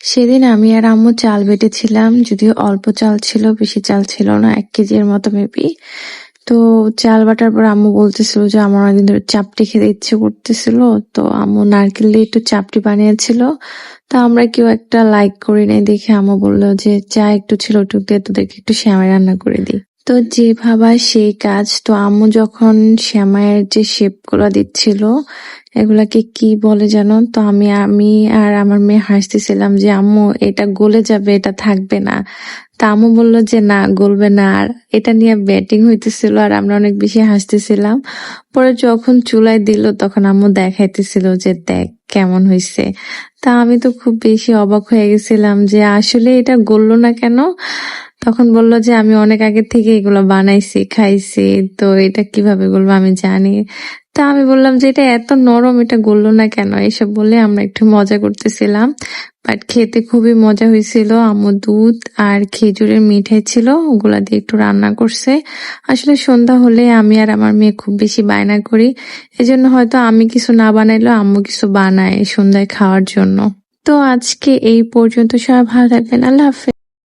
সেদিন আমি আর আম্মু চাল বেটেছিলাম, যদিও অল্প চাল ছিল, বেশি চাল ছিল না, 1 কেজির মতো মেবি। তো চাল বাটার পর আম্মু বলতেছিল যে আমার অনেকদিন ধরে চাপটি খেতে ইচ্ছে করতেছিল। তো আম্মু নারকেল দিয়ে একটু চাপটি বানিয়েছিল। তো আমরা কেউ একটা লাইক করি নাই দেখে আম্মু বললো যে যা একটু ছিল ওটুক দিয়ে তোদেরকে একটু সেমাই রান্না করে দিই। তো যে ভাবা সেই কাজ। তো আম্মু যখন সেমাইয়ের যে শেপ গুলা দিচ্ছিল, এগুলাকে কি বলে জানো? তো আমি আমি আর আমার মেয়ে হাসতেছিলাম যে আম্মু এটা গলে যাবে, এটা থাকবে না। তা আম্মু বললো যে না, গলবে না। আর এটা নিয়ে ব্যাটিং হইতেছিল আর আমরা অনেক বেশি হাসতেছিলাম। পরে যখন চুলায় দিল তখন আম্মু দেখাইতেছিল যে দেখ কেমন হয়েছে। তা আমি তো খুব বেশি অবাক হয়ে গেছিলাম যে আসলে এটা গললো না কেন। তখন বললো যে আমি অনেক আগে থেকে এগুলো বানাইছি, খাইছি, তো এটা কিভাবে গলবো আমি জানি। তা আমি বললাম যে এটা এত নরম, এটা গললো না কেন, এসব বলে আমরা একটু মজা করতেছিলাম। বাট খেতে খুবই মজা হয়েছিল। আম্মু দুধ আর খেজুরের মিঠাই ছিল, ওগুলা দিয়ে একটু রান্না করছে। আসলে সন্ধ্যা হলে আমি আর আমার মেয়ে খুব বেশি বায়না করি, এজন্য হয়তো আমি কিছু না বানাইলেও আম্মু কিছু বানায় সন্ধ্যায় খাওয়ার জন্য। তো আজকে এই পর্যন্ত, সবাই ভালো থাকবেন, আল্লাহ হাফেজ।